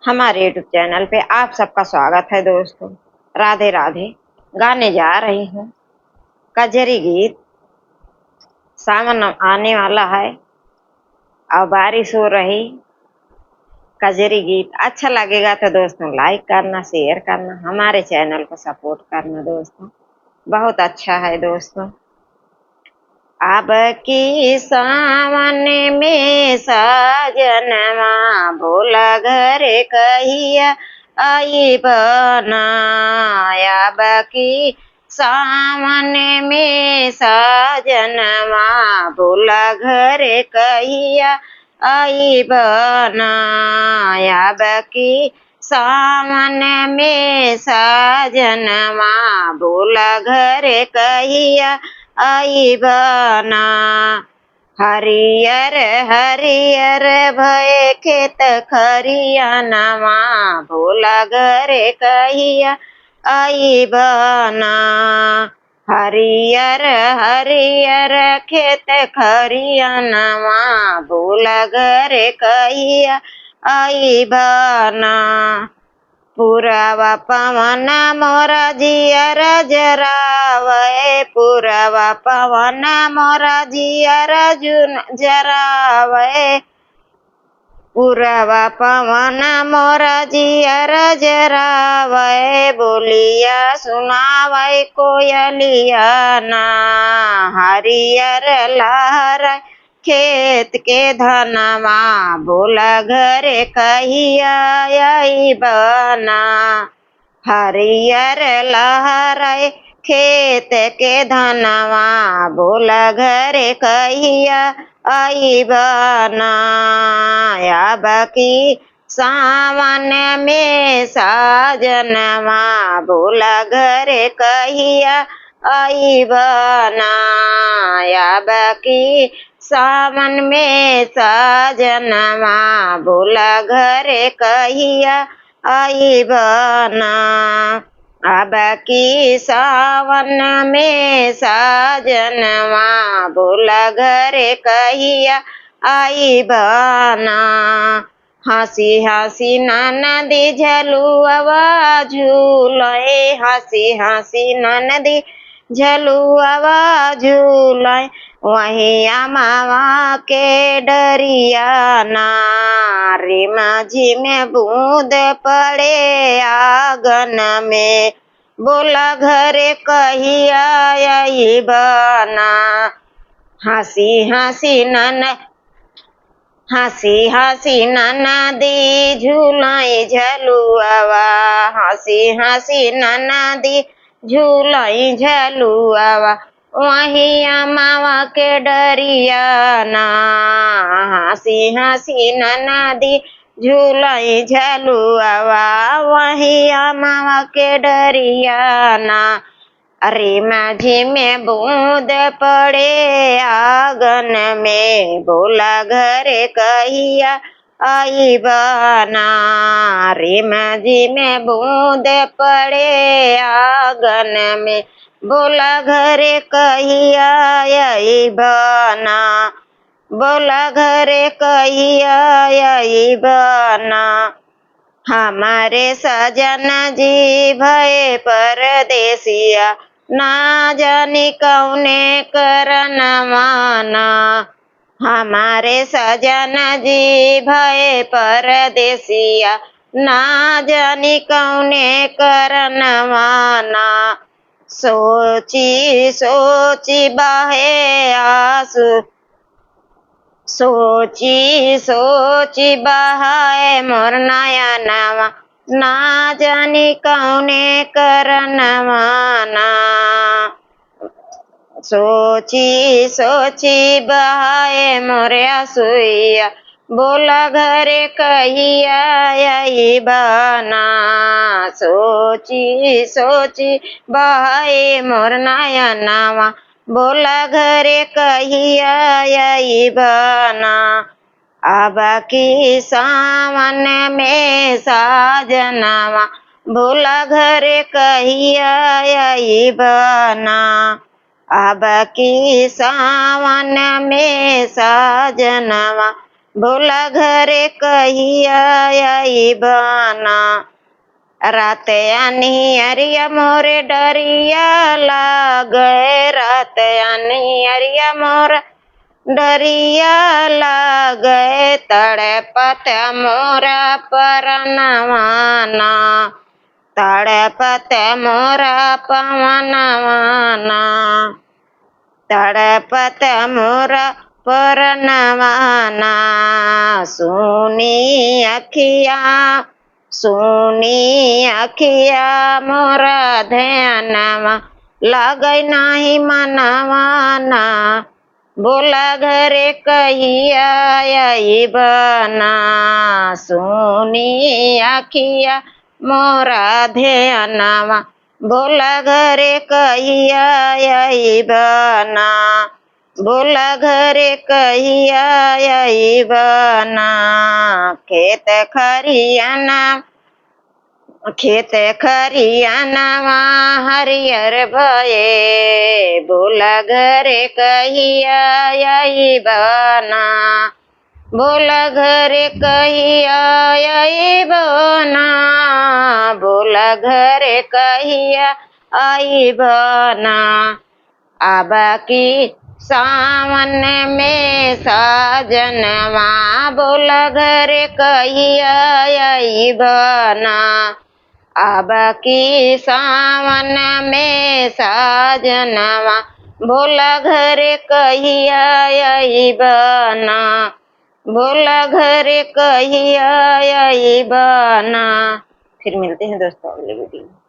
हमारे YouTube channel पे आप सबका स्वागत है दोस्तों। राधे राधे। गाने जा रही हूँ कजरी गीत। सावन आने वाला है और बारिश हो रही। कजरी गीत अच्छा लगेगा तो दोस्तों लाइक करना, शेयर करना, हमारे चैनल को सपोर्ट करना दोस्तों। बहुत अच्छा है दोस्तों। अब की सावन में साजनवा भोला घर कहिया आई बनाया। अब की सावन में साजनवा भोला घर कहिया आई बनाया। अब की सावन में साजनवा भोला घर कहिया आई बना। हरियर हरियर भय खेत खरियानवा भोला घरे कहिया आई बना। हरियर हरियर खेत खरियानवा भोला घरे कहिया आई बना। पुरवा पवन मोरा जियर जरावे, पुरवा पवन मोरा जियर जरावे। पुरवा पवन मोरा जियर जरावे, बोलिया सुनावे कोयलिया ना। हरियर लहर खेत के धनवा भोला घरे कहिया आई बना। हरियर लहर खेत के धनवा भोला घरे कहिया आई बना। अब की सावन में साजनवा भोला घरे कहिया आई बना। अब की सावन में साजनवा भोला घरे कहिया आई बना। अब की सावन में साजनवा भोला घरे कहिया आई बना। हंसी हंसी ननदी झलुआ झूले, हंसी हंसी ननदी झलुआ झूले। वही अमावा के डरिया नारी माझी में बूंद पड़े आंगन में बोला घरे कहिया आई बना। हंसी हंसी ननदी झूलाई झलुआवा, हंसी हंसी ननदी झूलाई झलुआवा। वही अमावा के डरिया ना हंसी हंसी ननदी झूलाई झलुआवा। वही अमावा के डरिया ना। अरे माझी में बूंद पड़े आंगन में भोला घरे कहिया आई बना। रे माझी में बूंद पड़े आंगन में भोला घरे कहिया आई बना। भोला घरे कहिया आई बना। हमारे सजन जी भय परदेसिया ना जानी कौने करनवाना। हमारे सजन जी भय परदेसिया ना जानी कौने करनवाना। सोची सोची बहे आंसू, सोची सोची बहाए मोर नयनवा ना जानी कौने करनवाना। सोची सोची बहाए मोर आंसुइया बोला घरे कहिया आई बना। सोची सोची बहाए मोर नयनवा बोला घरे कहिया आई बना। अब की सावन में साजनवा भोला घरे कहिया आई बना। अब की सावन में साजनवा बोला घरे कहिया आईबना। रात आनी अरिया मोरे डरिया लागे, रात आनी अरिया मोर डरिया लागे, तड़पत मोरा परनवाना, तड़पत मोरा पवनवाना, तड़पत मोरा परनवाना। सुनी अखिया, सुनी अखिया मोरा ध्यानवा, लागै नाही मनवाना। बोला घरे कहिया आईबना, सुनी अखिया मोरा ध्यानवा, बोला घरे कहिया आईबना, बोला घरे कहिया आईबना। खेत खरियाना, खेत खरियानवा हरियर भये, बोला घरे कहिया आईबना, बोला घरे कहिया आईबना, बोला घरे कहिया आईबना। आबा की सावन में साजनवा, बोला घरे कहिया आईबना। आबा की सावन में साजनवा, बोला घरे कहिया आईबना, बोला घरे कहिया आईबना। फिर मिलते हैं दोस्तों अगले वीडियो में।